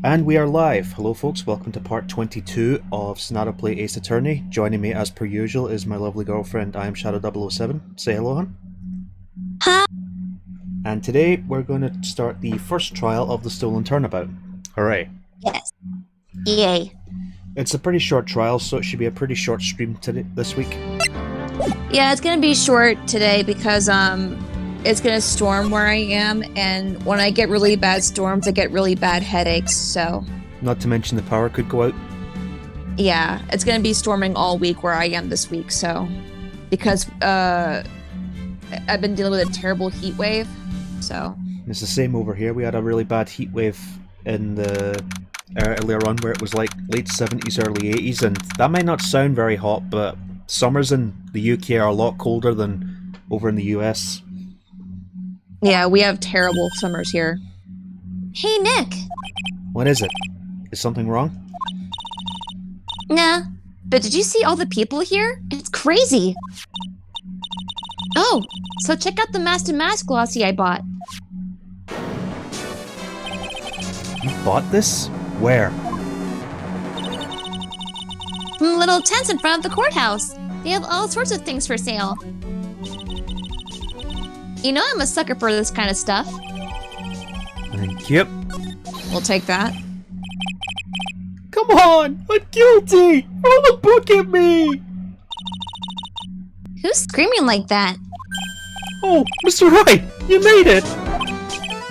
And we are live. Hello folks, welcome to part 22 of Sonadow Play Ace Attorney. Joining me as per usual is my lovely girlfriend IMShadow007. Say hello, hon. Hi. And today we're going to start the first trial of the Stolen Turnabout. Hooray. Yes. Yay. It's a pretty short trial, so it should be a pretty short stream today, this week. Yeah, it's gonna be short today because it's gonna storm where I am, and when I get really bad storms, I get really bad headaches, so... Not to mention the power could go out. Yeah, it's gonna be storming all week where I am this week, so... Because, I've been dealing with a terrible heat wave, so... It's the same over here. We had a really bad heat wave in the earlier on where it was like late 70s, early 80s, and that might not sound very hot, but summers in the UK are a lot colder than over in the US. Yeah, we have terrible summers here. Hey, Nick! What is it? Is something wrong? Nah, but did you see all the people here? It's crazy! Oh, so check out the Mask glossy I bought. You bought this? Where? From the little tents in front of the courthouse. They have all sorts of things for sale. You know I'm a sucker for this kind of stuff. Thank you. We'll take that. Come on! I'm guilty! Throw the book at me! Who's screaming like that? Oh, Mr. Wright! You made it!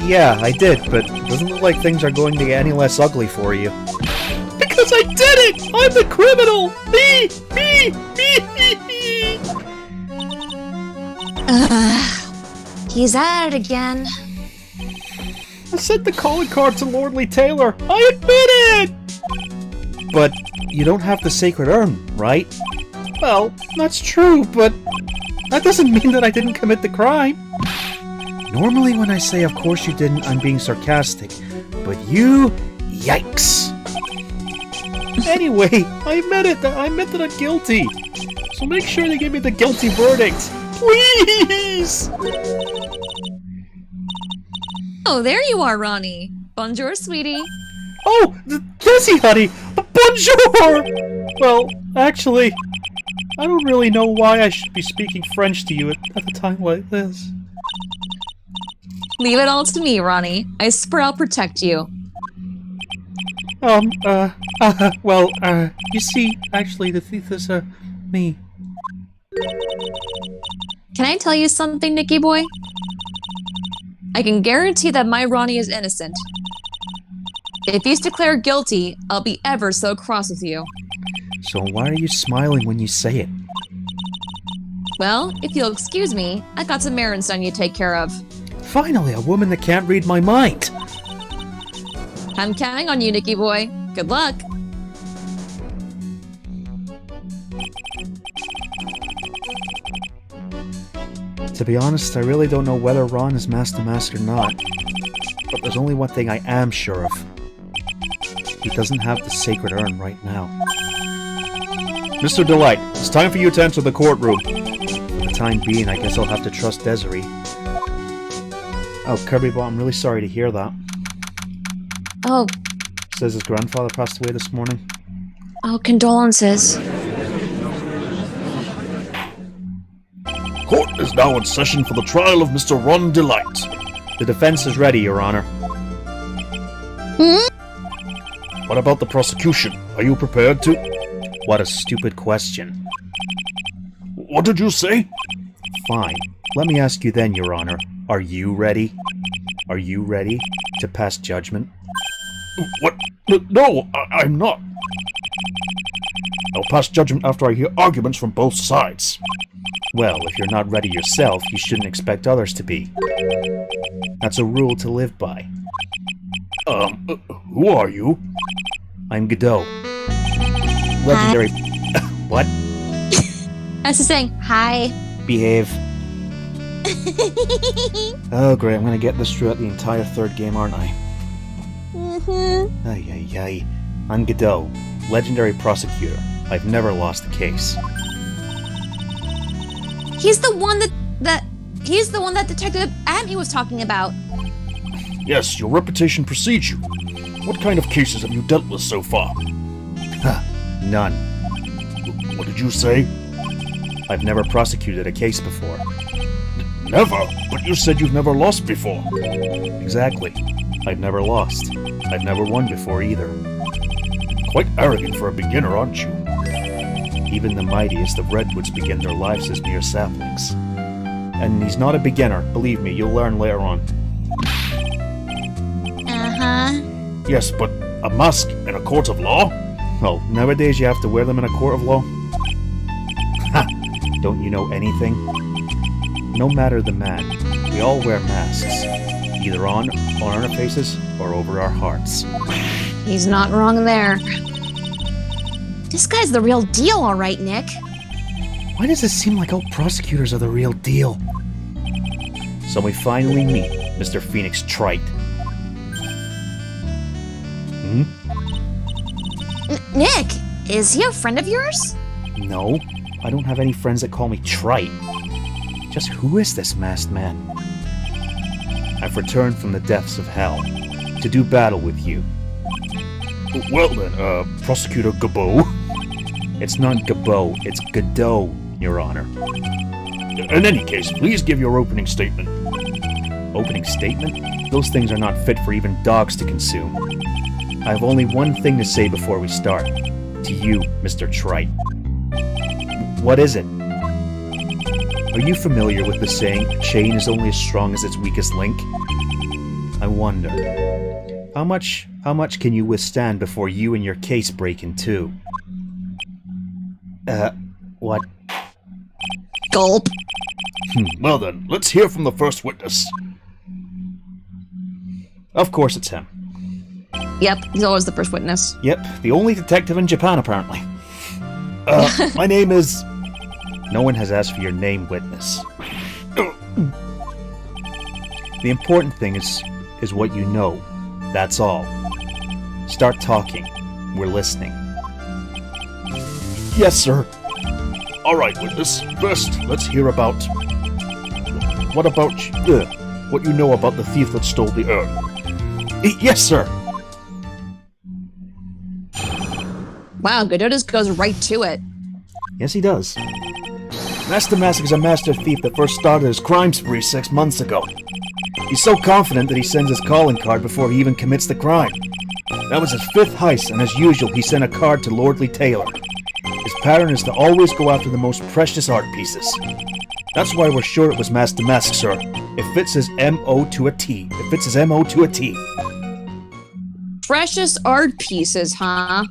Yeah, I did, but it doesn't look like things are going to get any less ugly for you. Because I did it! I'm the criminal! Me! He's at it again. I sent the calling card to Lordly Taylor! I admit it! But you don't have the sacred urn, right? Well, that's true, but that doesn't mean that I didn't commit the crime. Normally when I say of course you didn't, I'm being sarcastic. But you... Yikes! Anyway, I admit that I'm guilty. So make sure they give me the guilty verdict. Please! Oh, there you are, Ronnie. Bonjour, sweetie. Oh, Desi, honey! Bonjour! Well, actually, I don't really know why I should be speaking French to you at a time like this. Leave it all to me, Ronnie. I swear I'll protect you. You see, actually, the thief is, me. Can I tell you something, Nicky boy? I can guarantee that my Ronnie is innocent. If he's declared guilty, I'll be ever so cross with you. So why are you smiling when you say it? Well, if you'll excuse me, I got some errands I need to take care of. Finally, a woman that can't read my mind! I'm counting on you, Nicky boy. Good luck. To be honest, I really don't know whether Ron is Master Mask or not. But there's only one thing I am sure of. He doesn't have the sacred urn right now. Mr. Delight, it's time for you to enter the courtroom. For the time being, I guess I'll have to trust Desiree. Oh, Kirby, I'm really sorry to hear that. Oh. Says his grandfather passed away this morning. Oh, condolences. Court is now in session for the trial of Mr. Ron Delight. The defense is ready, Your Honor. Hmm? What about the prosecution? Are you prepared to... What a stupid question. What did you say? Fine. Let me ask you then, Your Honor. Are you ready? Are you ready to pass judgment? What? No, I'm not. I'll pass judgment after I hear arguments from both sides. Well, if you're not ready yourself, you shouldn't expect others to be. That's a rule to live by. Who are you? I'm Godot. Legendary... What? I was just saying, hi. Behave. Oh great, I'm gonna get this throughout the entire third game, aren't I? Mm-hmm. Ay. I'm Godot, legendary prosecutor. I've never lost a case. He's the one that Detective Abney was talking about. Yes, your reputation precedes you. What kind of cases have you dealt with so far? None. What did you say? I've never prosecuted a case before. Never? But you said you've never lost before. Exactly. I've never lost. I've never won before either. Quite arrogant for a beginner, aren't you? Even the mightiest of redwoods begin their lives as mere saplings. And he's not a beginner, believe me, you'll learn later on. Uh-huh. Yes, but a mask in a court of law? Well, nowadays you have to wear them in a court of law. Ha! Don't you know anything? No matter the man, we all wear masks. Either on our faces or over our hearts. He's not wrong there. This guy's the real deal, all right, Nick. Why does it seem like all prosecutors are the real deal? So we finally meet Mr. Phoenix Trite. Nick, is he a friend of yours? No, I don't have any friends that call me Trite. Just who is this masked man? I've returned from the depths of hell to do battle with you. Well then, Prosecutor Gabot. It's not Gabot, it's Godot, Your Honor. In any case, please give your opening statement. Opening statement? Those things are not fit for even dogs to consume. I have only one thing to say before we start. To you, Mr. Trite. What is it? Are you familiar with the saying, a chain is only as strong as its weakest link? I wonder, how much can you withstand before you and your case break in two? What? Gulp. Well then, let's hear from the first witness. Of course it's him. Yep, he's always the first witness. Yep, the only detective in Japan, apparently. My name is... No one has asked for your name, witness. The important thing is what you know. That's all. Start talking. We're listening. Yes, sir. Alright, witness. First, let's hear about... What you know about the thief that stole the urn? Yes, sir. Wow, Godot just goes right to it. Yes, he does. Master Mask is a master thief that first started his crime spree 6 months ago. He's so confident that he sends his calling card before he even commits the crime. That was his 5th heist, and as usual, he sent a card to Lordly Taylor. His pattern is to always go after the most precious art pieces. That's why we're sure it was Master Mask, sir. It fits his M.O. to a T. It fits his M.O. to a T. Precious art pieces, huh?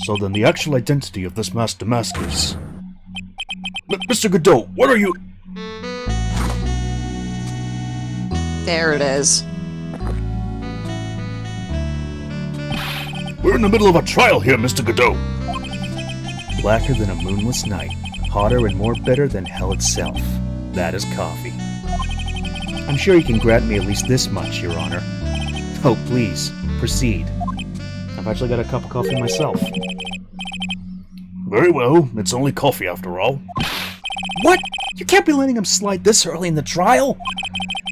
So then the actual identity of this Master Mask is... Mr. Godot, what are you... There it is. We're in the middle of a trial here, Mr. Godot. Blacker than a moonless night, hotter and more bitter than hell itself. That is coffee. I'm sure you can grant me at least this much, Your Honor. Oh, please, proceed. I've actually got a cup of coffee myself. Very well, it's only coffee after all. What? You can't be letting him slide this early in the trial?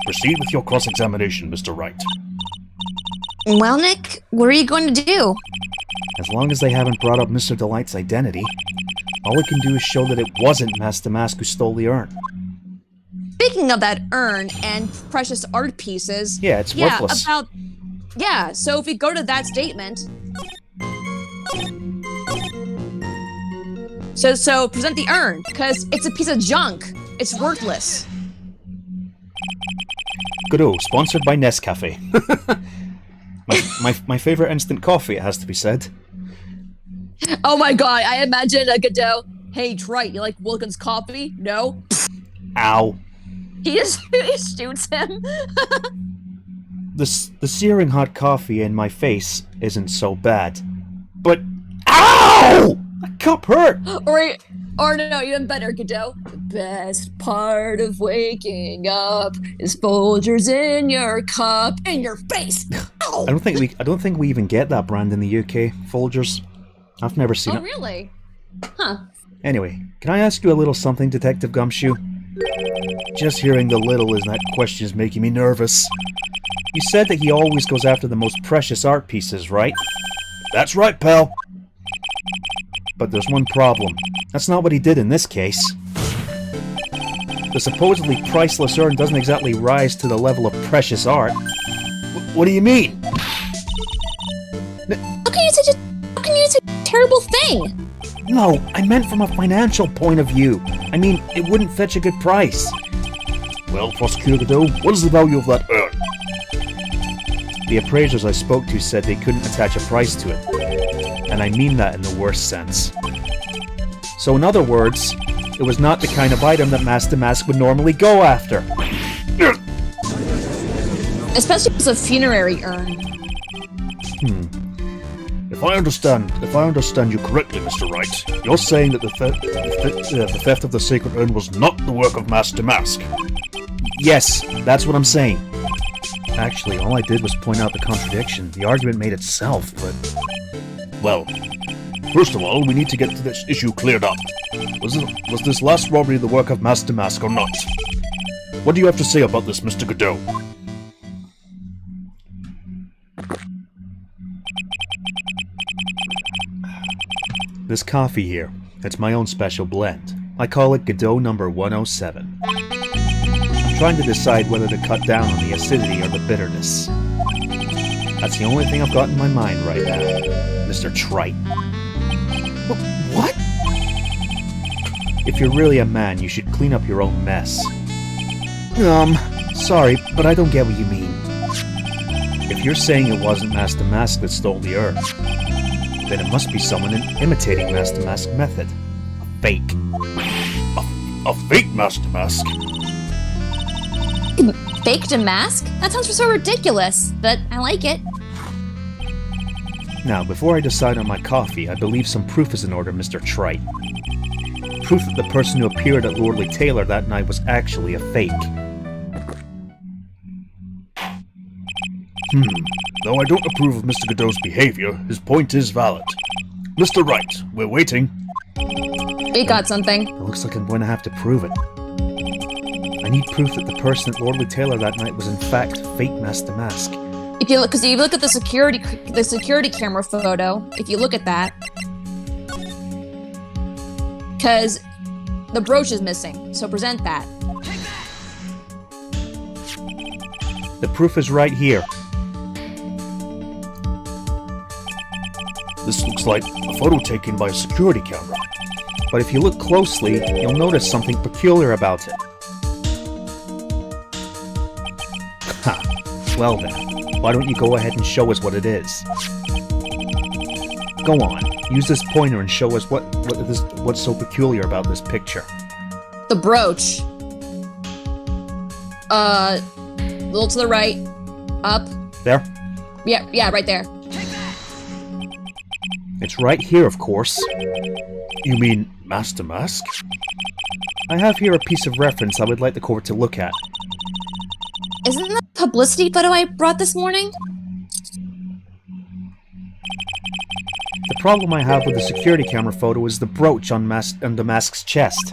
Proceed with your cross-examination, Mr. Wright. Well, Nick, what are you going to do? As long as they haven't brought up Mr. Delight's identity, all we can do is show that it wasn't Master Mask who stole the urn. Speaking of that urn and precious art pieces... Yeah, it's worthless. So if we go to that statement... So present the urn, because it's a piece of junk. It's worthless. Godot, sponsored by Nescafe. my favorite instant coffee, it has to be said. Oh my god, I imagine a Godot. Hey, Trite, you like Wilkins coffee? No? Ow. He shoots him. The searing hot coffee in my face isn't so bad. But... Ow! My cup hurt! Or no, even better, Godot. The best part of waking up is Folgers in your cup, in your face. Ow! I don't think we even get that brand in the UK. Folgers. I've never seen it. Oh, really? Huh. Anyway, can I ask you a little something, Detective Gumshoe? Just hearing the little in that question is making me nervous. You said that he always goes after the most precious art pieces, right? That's right, pal. But there's one problem. That's not what he did in this case. The supposedly priceless urn doesn't exactly rise to the level of precious art. What do you mean? How can you say a terrible thing? No, I meant from a financial point of view. I mean, it wouldn't fetch a good price. Well, Prosecutor Godot, what is the value of that urn? The appraisers I spoke to said they couldn't attach a price to it. And I mean that in the worst sense. So in other words, it was not the kind of item that Master Mask would normally go after. Especially if it's a funerary urn. If I understand you correctly, Mr. Wright, you're saying that the theft of the sacred urn was not the work of Master Mask. Yes, that's what I'm saying. Actually, all I did was point out the contradiction. The argument made itself, but... Well, first of all, we need to get to this issue cleared up. Was this last robbery the work of Master Mask or not? What do you have to say about this, Mr. Godot? This coffee here, it's my own special blend. I call it Godot number 107. I'm trying to decide whether to cut down on the acidity or the bitterness. That's the only thing I've got in my mind right now, Mr. Trite. What? If you're really a man, you should clean up your own mess. Sorry, but I don't get what you mean. If you're saying it wasn't Master Mask that stole the urn, then it must be someone imitating Master Mask method. A fake. A fake Master Mask? Faked a mask? That sounds so ridiculous, but I like it. Now, before I decide on my coffee, I believe some proof is in order, Mr. Trite. Proof that the person who appeared at Lordly Taylor that night was actually a fake. Though I don't approve of Mr. Godot's behavior, his point is valid. Mr. Wright, we're waiting. We got something. It looks like I'm going to have to prove it. I need proof that the person at Lordly Taylor that night was in fact fake Master Mask. If you look at the security camera photo, if you look at that, because the brooch is missing, so present that. The proof is right here. This looks like a photo taken by a security camera. But if you look closely, you'll notice something peculiar about it. Ha! Well then, why don't you go ahead and show us what it is? Go on, use this pointer and show us what's so peculiar about this picture. The brooch. A little to the right. Up. There? Yeah, right there. It's right here, of course. You mean Master Mask? I have here a piece of reference I would like the court to look at. Isn't that the publicity photo I brought this morning? The problem I have with the security camera photo is the brooch on the Mask's chest.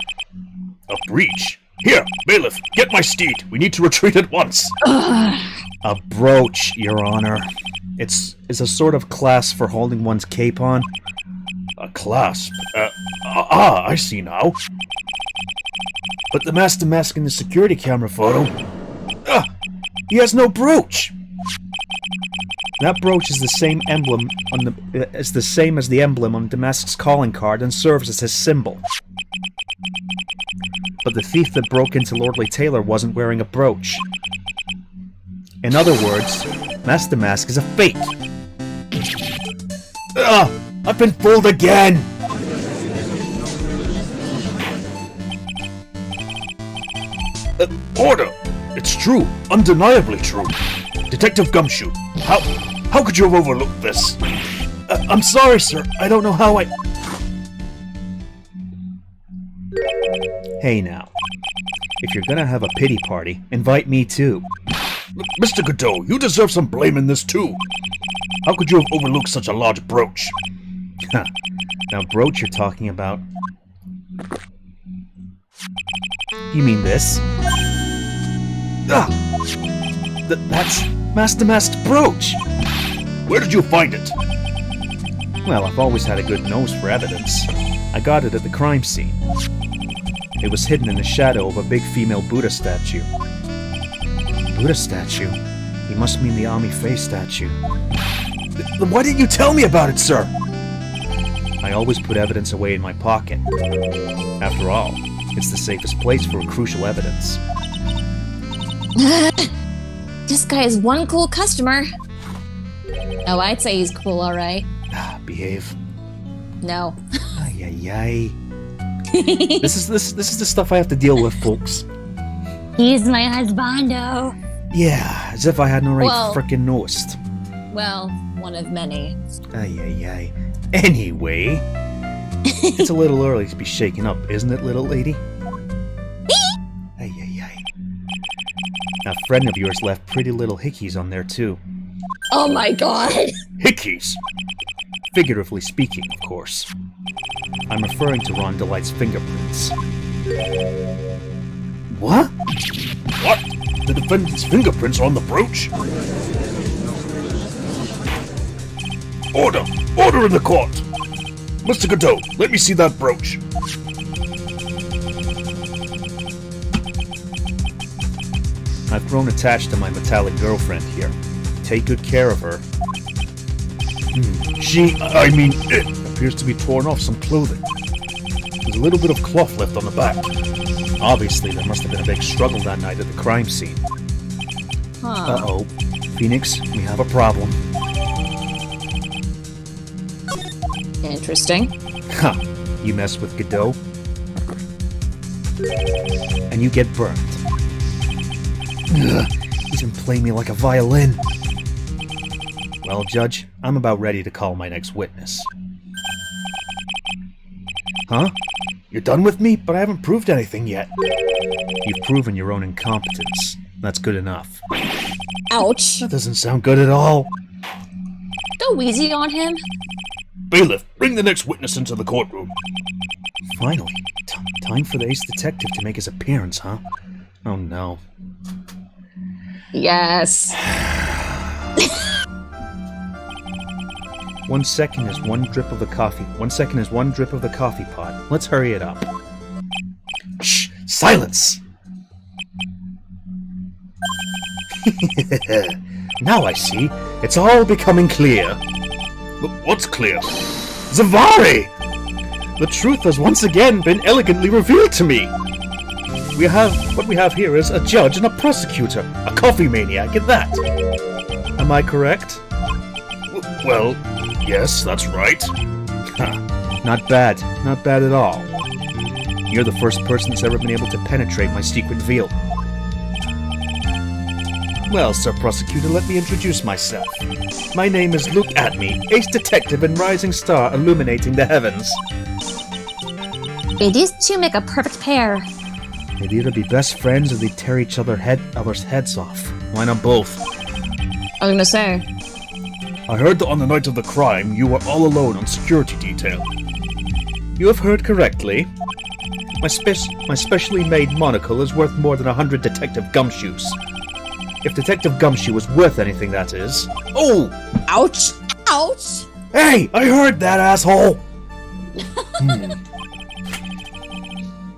A breach? Here, bailiff, get my steed. We need to retreat at once. A brooch, Your Honor. It's a sort of clasp for holding one's cape on. A clasp? I see now. But the Master Mask in the security camera photo... he has no brooch! That brooch is the same emblem as the emblem on Damask's calling card and serves as his symbol. But the thief that broke into Lordly Taylor wasn't wearing a brooch. In other words, Master Mask is a fake. I've been fooled again! Order! It's true, undeniably true. Detective Gumshoe, how could you have overlooked this? I'm sorry, sir. I don't know how I... Hey now. If you're gonna have a pity party, invite me too. Mr. Godot, you deserve some blame in this too. How could you have overlooked such a large brooch? Now, brooch you're talking about... You mean this? Master Mask's brooch! Where did you find it? Well, I've always had a good nose for evidence. I got it at the crime scene. It was hidden in the shadow of a big female Buddha statue. Buddha statue? He must mean the Ami Faye statue. Then why didn't you tell me about it, sir? I always put evidence away in my pocket. After all, it's the safest place for crucial evidence. This guy is one cool customer. Oh, I'd say he's cool, alright. Behave. No. Ay, ay, ay. This is the stuff I have to deal with, folks. He's my husbando. Yeah, as if I hadn't already Well- frickin' noticed. Well, one of many. Ay, ay, ay. Anyway, it's a little early to be shaken up, isn't it, little lady? Ay, ay, ay. A friend of yours left pretty little hickeys on there, too. Oh my god! Hickeys! Figuratively speaking, of course. I'm referring to Ron Delight's fingerprints. What? What? The defendant's fingerprints are on the brooch? Order! Order in the court! Mr. Godot, let me see that brooch. I've grown attached to my metallic girlfriend here. Take good care of her. It appears to be torn off some clothing. There's a little bit of cloth left on the back. Obviously, there must have been a big struggle that night at the crime scene. Huh. Uh-oh. Phoenix, we have a problem. Interesting. Ha! You mess with Godot, and you get burned. Ugh, he's been playing me like a violin. Well, Judge, I'm about ready to call my next witness. Huh? You're done with me? But I haven't proved anything yet. You've proven your own incompetence. That's good enough. Ouch. That doesn't sound good at all. Go easy on him. Bailiff, bring the next witness into the courtroom. Finally, time for the ace detective to make his appearance, huh? Oh no. Yes. 1 second is one drip of the coffee. 1 second is one drip of the coffee pot. Let's hurry it up. Shh! Silence! Now I see. It's all becoming clear. What's clear? Zavari! The truth has once again been elegantly revealed to me. What we have here is a judge and a prosecutor, a coffee maniac at that. Am I correct? Well, yes, that's right. Not bad. Not bad at all. You're the first person that's ever been able to penetrate my secret veil. Well, Sir Prosecutor, let me introduce myself. My name is Luke Atme, ace detective and rising star illuminating the heavens. These two make a perfect pair. They'd either be best friends or they'd tear each other's heads off. Why not both? I was gonna say. I heard that on the night of the crime, you were all alone on security detail. You have heard correctly. My specially made monocle is worth more than 100 Detective Gumshoes. If Detective Gumshoe was worth anything, that is. Oh! Ouch! Ouch! Hey! I heard that, asshole!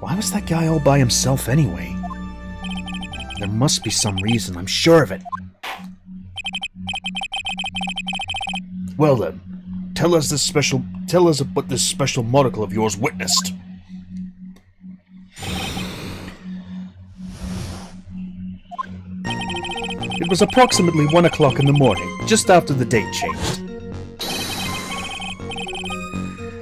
Why was that guy all by himself anyway? There must be some reason, I'm sure of it. Well then, tell us what this special monocle of yours witnessed. It was approximately 1 o'clock in the morning, just after the date changed.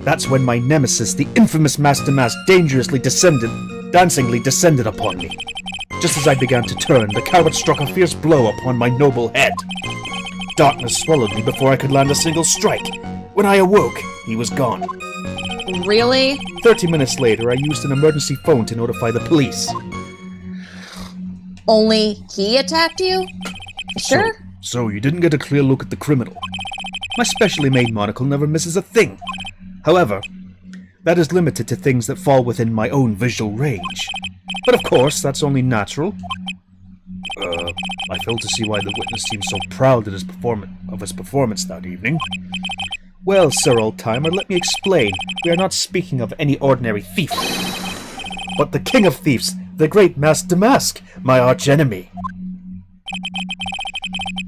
That's when my nemesis, the infamous Master Mask, dancingly descended upon me. Just as I began to turn, the coward struck a fierce blow upon my noble head. Darkness swallowed me before I could land a single strike. When I awoke, he was gone. Really? 30 minutes later, I used an emergency phone to notify the police. Only he attacked you? Sure. So you didn't get a clear look at the criminal. My specially made monocle never misses a thing. However, that is limited to things that fall within my own visual range. But of course, that's only natural. I fail to see why the witness seems so proud of his performance that evening. Well, Sir Old-Timer, let me explain. We are not speaking of any ordinary thief, but the king of thieves, the great Master Mask, my arch-enemy.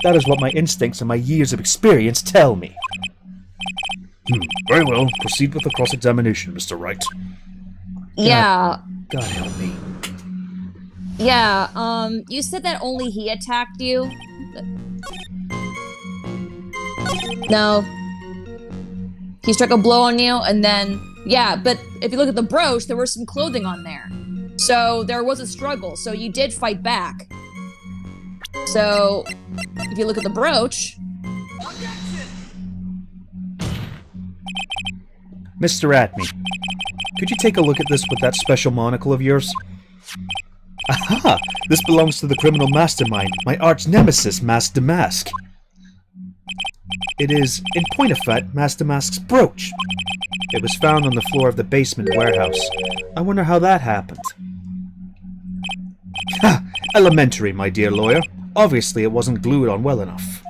That is what my instincts and my years of experience tell me. Very well. Proceed with the cross-examination, Mr. Wright. Yeah. God help me. Yeah, you said that only he attacked you? No. He struck a blow on you, and then... Yeah, but if you look at the brooch, there was some clothing on there. So there was a struggle, so you did fight back. So, if you look at the brooch... Mr. Atme, could you take a look at this with that special monocle of yours? Aha! This belongs to the criminal mastermind, my arch-nemesis, Master Mask. It is, in point of fact, Master Mask's brooch. It was found on the floor of the basement warehouse. I wonder how that happened. Ha! Elementary, my dear lawyer. Obviously, it wasn't glued on well enough.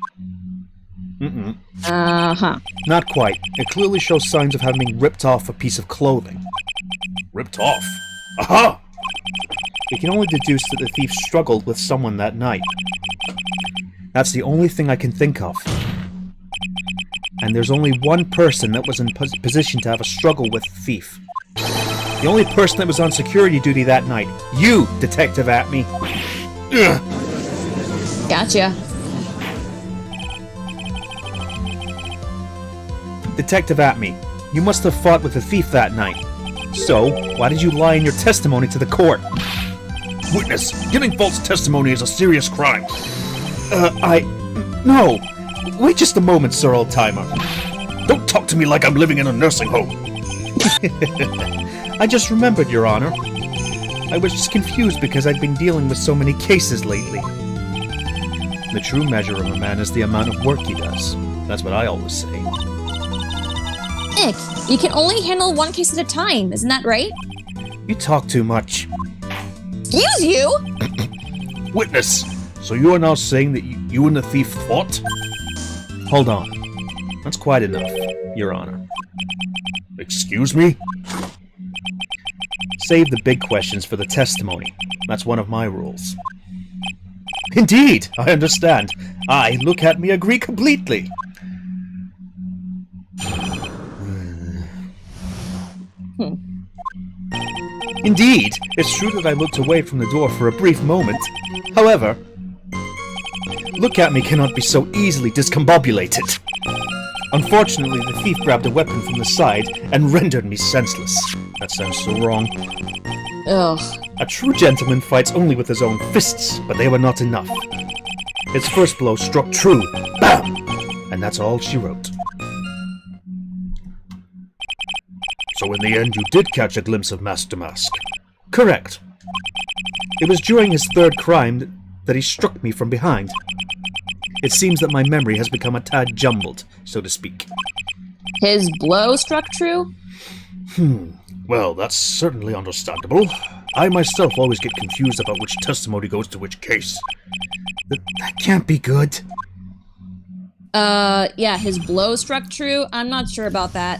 Uh-huh. Not quite. It clearly shows signs of having ripped off a piece of clothing. Ripped off? Aha! We can only deduce that the thief struggled with someone that night. That's the only thing I can think of. And there's only one person that was in position to have a struggle with the thief. The only person that was on security duty that night. You, Detective Atme. Gotcha. Detective Atme, you must have fought with the thief that night. So, why did you lie in your testimony to the court? Witness, giving false testimony is a serious crime. No! Wait just a moment, Sir Old-Timer. Don't talk to me like I'm living in a nursing home. I just remembered, Your Honor. I was just confused because I'd been dealing with so many cases lately. The true measure of a man is the amount of work he does. That's what I always say. Nick, you can only handle one case at a time, isn't that right? You talk too much. Excuse you? Witness, so you are now saying that you and the thief fought? Hold on. That's quite enough, Your Honor. Excuse me? Save the big questions for the testimony. That's one of my rules. Indeed, I understand. Look at me, agree completely. Indeed, it's true that I looked away from the door for a brief moment. However, Look at me cannot be so easily discombobulated. Unfortunately, the thief grabbed a weapon from the side and rendered me senseless. That sounds so wrong. Ugh. A true gentleman fights only with his own fists, but they were not enough. His first blow struck true. Bam! And that's all she wrote. So in the end, you did catch a glimpse of Master Mask. Correct. It was during his third crime that he struck me from behind. It seems that my memory has become a tad jumbled, so to speak. His blow struck true? Well, that's certainly understandable. I myself always get confused about which testimony goes to which case. That can't be good. Yeah, his blow struck true? I'm not sure about that.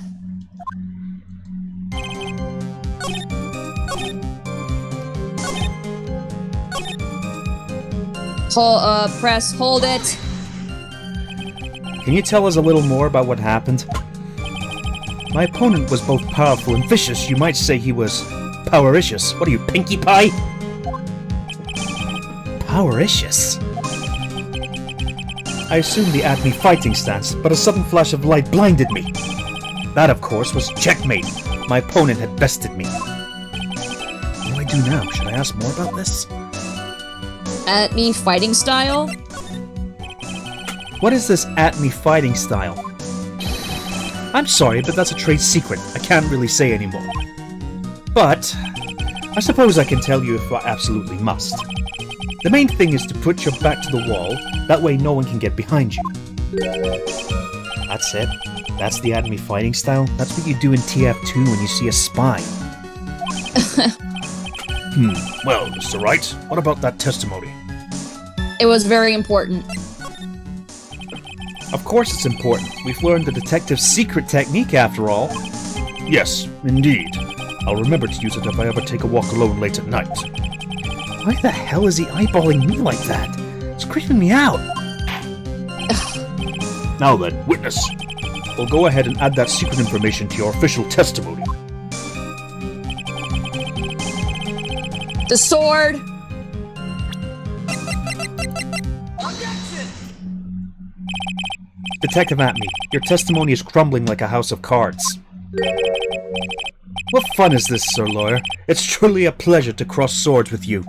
Hold it. Can you tell us a little more about what happened? My opponent was both powerful and vicious. You might say he was powericious. What are you, Pinkie Pie? Powericious? I assumed the Acme fighting stance, but a sudden flash of light blinded me. That, of course, was checkmate. My opponent had bested me. What do I do now? Should I ask more about this? Acme fighting style? What is this Acme fighting style? I'm sorry, but that's a trade secret. I can't really say anymore. But I suppose I can tell you if I absolutely must. The main thing is to put your back to the wall, that way no one can get behind you. That's it. That's the Acme fighting style. That's what you do in TF2 when you see a spy. Well, Mr. Wright, what about that testimony? It was very important. Of course it's important. We've learned the detective's secret technique after all. Yes, indeed. I'll remember to use it if I ever take a walk alone late at night. Why the hell is he eyeballing me like that? It's creeping me out. Now then, witness. We'll go ahead and add that secret information to your official testimony. The sword. Detective Atme, your testimony is crumbling like a house of cards. What fun is this, Sir Lawyer? It's truly a pleasure to cross swords with you.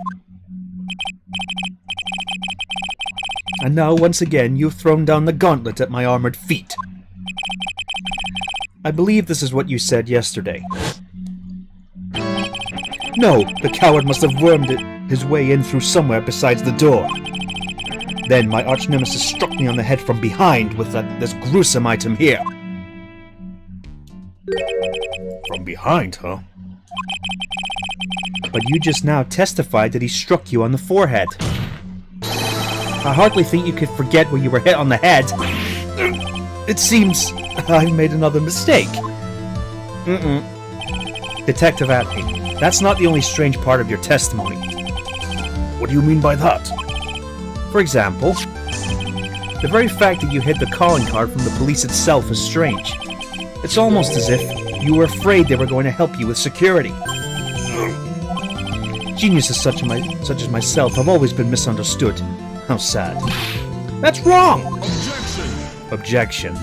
And now, once again, you've thrown down the gauntlet at my armored feet. I believe this is what you said yesterday. No, the coward must have wormed his way in through somewhere besides the door. Then my arch-nemesis struck me on the head from behind with this gruesome item here. From behind, huh? But you just now testified that he struck you on the forehead. I hardly think you could forget where you were hit on the head. It seems I've made another mistake. Detective Atme, that's not the only strange part of your testimony. What do you mean by that? For example, the very fact that you hid the calling card from the police itself is strange. It's almost as if you were afraid they were going to help you with security. Geniuses such as myself have always been misunderstood. How sad. That's wrong! Objection.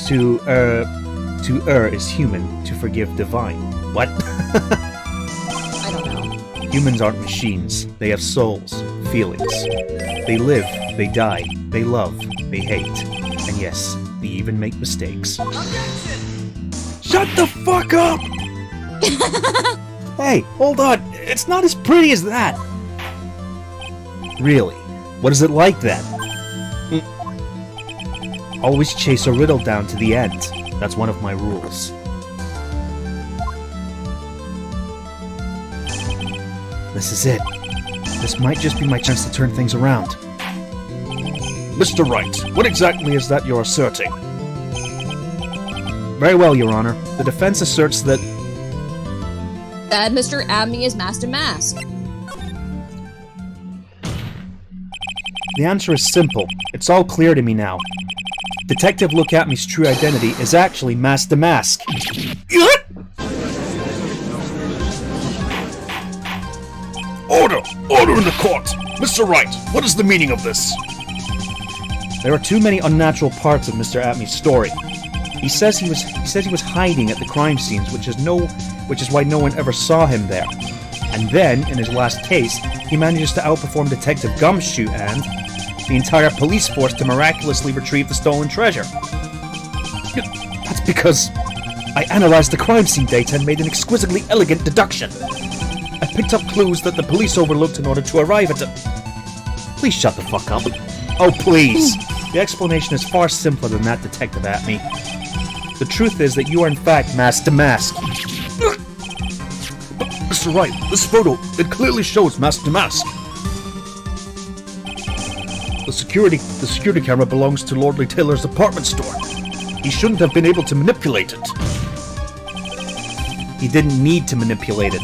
To err is human, to forgive divine. What? I don't know. Humans aren't machines. They have souls, feelings. They live, they die, they love, they hate. And yes, they even make mistakes. Shut the fuck up! Hey, hold on. It's not as pretty as that. Really? What is it like then? Always chase a riddle down to the end. That's one of my rules. This is it. This might just be my chance to turn things around. Mr. Wright, what exactly is that you're asserting? Very well, Your Honor. The defense asserts that... That Mr. Atme is Master Mask. The answer is simple. It's all clear to me now. Detective Look At Me's true identity is actually Master Mask. Order! Order in the court! Mr. Wright, what is the meaning of this? There are too many unnatural parts of Mr. Atme's story. He says he was hiding at the crime scenes, which is why no one ever saw him there. And then, in his last case, he manages to outperform Detective Gumshoe and the entire police force to miraculously retrieve the stolen treasure. That's because I analyzed the crime scene data and made an exquisitely elegant deduction. I picked up clues that the police overlooked in order to arrive at it. Please shut the fuck up. Oh, please. The explanation is far simpler than that, Detective Atme. The truth is that you are in fact Master Mask. Mr. Wright, this photo, it clearly shows Master Mask. The security camera belongs to Lordly Taylor's apartment store. He shouldn't have been able to manipulate it. He didn't need to manipulate it.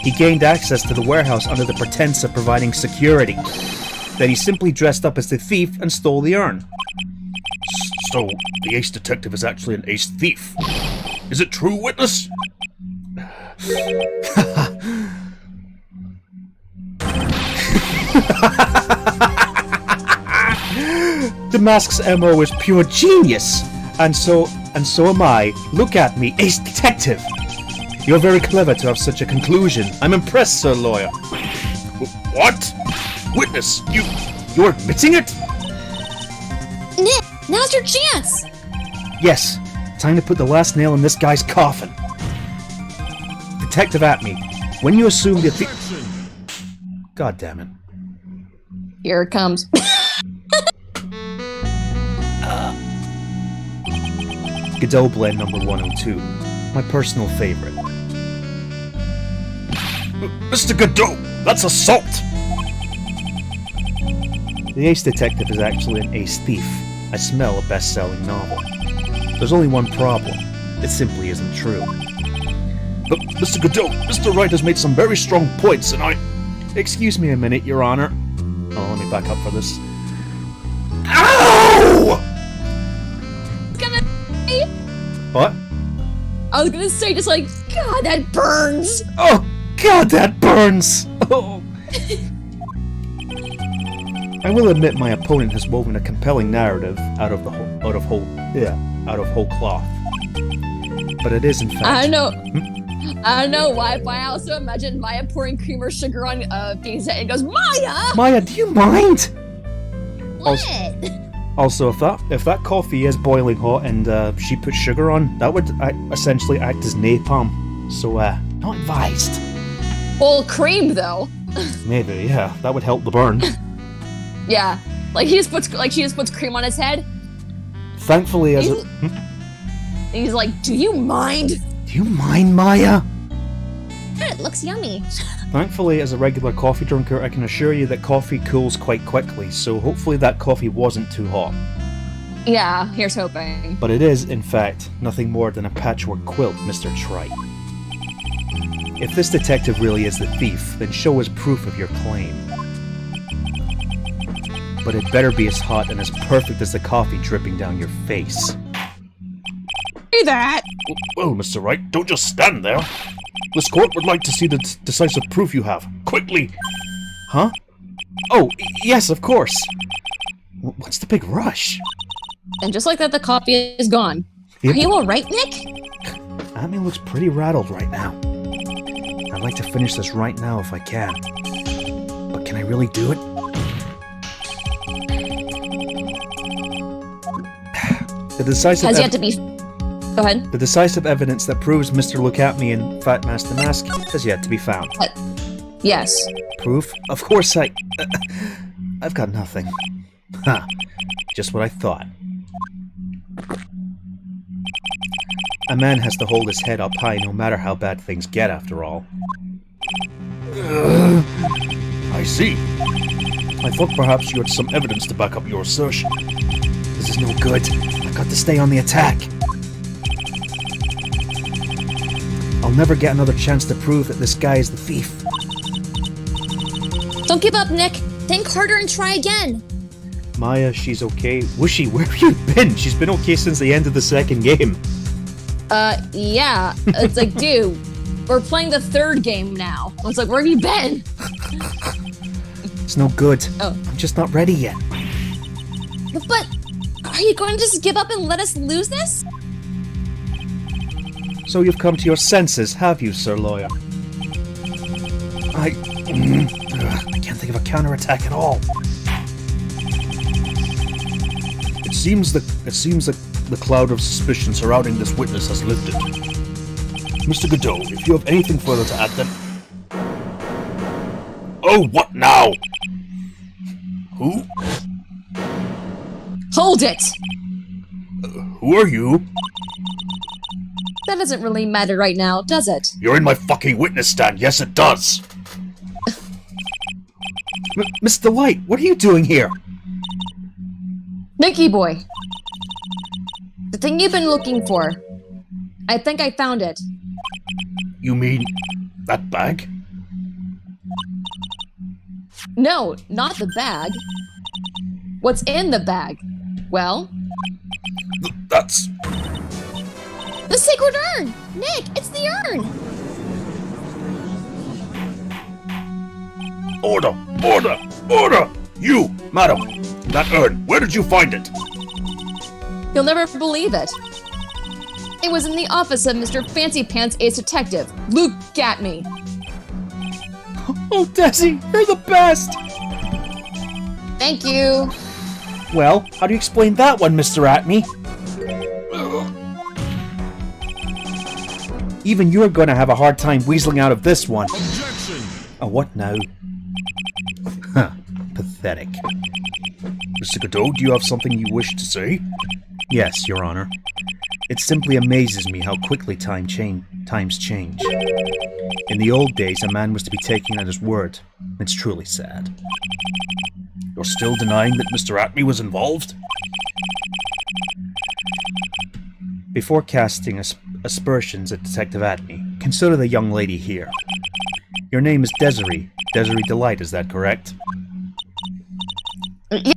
He gained access to the warehouse under the pretense of providing security. Then he simply dressed up as the thief and stole the urn. So, the ace detective is actually an ace thief. Is it true, witness? The Mask's MO is pure genius! And so am I. Look at me, ace detective! You're very clever to have such a conclusion. I'm impressed, Sir Lawyer. What? Witness, you're admitting it? Nick, now's your chance! Yes, time to put the last nail in this guy's coffin. Detective Atme, when you assume the God damn it. Here it comes. Godot Blend number 102. My personal favorite. Mr. Godot, that's assault! The ace detective is actually an ace thief. I smell a best-selling novel. There's only one problem. It simply isn't true. But, Mr. Godot, Mr. Wright has made some very strong points, and I... Excuse me a minute, Your Honor. Oh, let me back up for this. OW! What? I was gonna say, just like, God, that burns! Oh, God, that burns! Oh. I will admit my opponent has woven a compelling narrative out of whole cloth. But it is, in fact... I know. I don't know why, but I also imagine Maya pouring cream or sugar on pizza and goes, Maya! Maya, do you mind? What? Also, if that coffee is boiling hot and she puts sugar on, that would essentially act as napalm. So, not advised. Well, cream though. Maybe, yeah, that would help the burn. Yeah, like she just puts cream on his head. Thankfully, as And he's like, do you mind? Do you mind, Maya? It looks yummy. Thankfully, as a regular coffee drinker, I can assure you that coffee cools quite quickly, so hopefully that coffee wasn't too hot. Yeah, here's hoping. But it is, in fact, nothing more than a patchwork quilt, Mr. Trite. If this detective really is the thief, then show us proof of your claim. But it better be as hot and as perfect as the coffee dripping down your face. Do that! Well, Mr. Wright, don't just stand there. This court would like to see the decisive proof you have. Quickly! Huh? Oh, yes, of course. What's the big rush? And just like that, the coffee is gone. Yep. Are you alright, Nick? Amy looks pretty rattled right now. I'd like to finish this right now if I can. But can I really do it? The decisive Has yet to be... Go ahead. The decisive evidence that proves Mr. Look At Me and Fat Master Mask has yet to be found. Yes. Proof? Of course I've got nothing. Ha. Just what I thought. A man has to hold his head up high no matter how bad things get, after all. I see. I thought perhaps you had some evidence to back up your assertion. This is no good. I've got to stay on the attack. I'll never get another chance to prove that this guy is the thief. Don't give up, Nick. Think harder and try again. Maya, she's okay. Whooshy, where have you been? She's been okay since the end of the second game. Yeah. It's like, dude, we're playing the third game now. It's like, where have you been? It's no good. Oh. I'm just not ready yet. But are you going to just give up and let us lose this? So you've come to your senses, have you, Sir Lawyer? I can't think of a counterattack at all. It seems that the cloud of suspicion surrounding this witness has lifted. Mr. Godot, if you have anything further to add, then... Oh, what now? Who? Hold it! Who are you? That doesn't really matter right now, does it? You're in my fucking witness stand. Yes, it does. Mr. Light, what are you doing here? Nicky boy. The thing you've been looking for. I think I found it. You mean that bag? No, not the bag. What's in the bag? Well, That's... the sacred urn! Nick, it's the urn! Order! Order! Order! You, madam! That urn, where did you find it? You'll never believe it. It was in the office of Mr. Fancy Pants Ace Detective. Look at me. Oh, Desi, you're the best! Thank you. Well, how do you explain that one, Mr. Atme? Even you're gonna have a hard time weaseling out of this one. Objection! Oh, what now? Huh. Pathetic. Mr. Godot, do you have something you wish to say? Yes, Your Honor. It simply amazes me how quickly times change. In the old days, a man was to be taken at his word. It's truly sad. You're still denying that Mr. Acme was involved? Before casting aspersions at Detective Atney, consider the young lady here. Your name is Desiree. Desiree Delight, is that correct?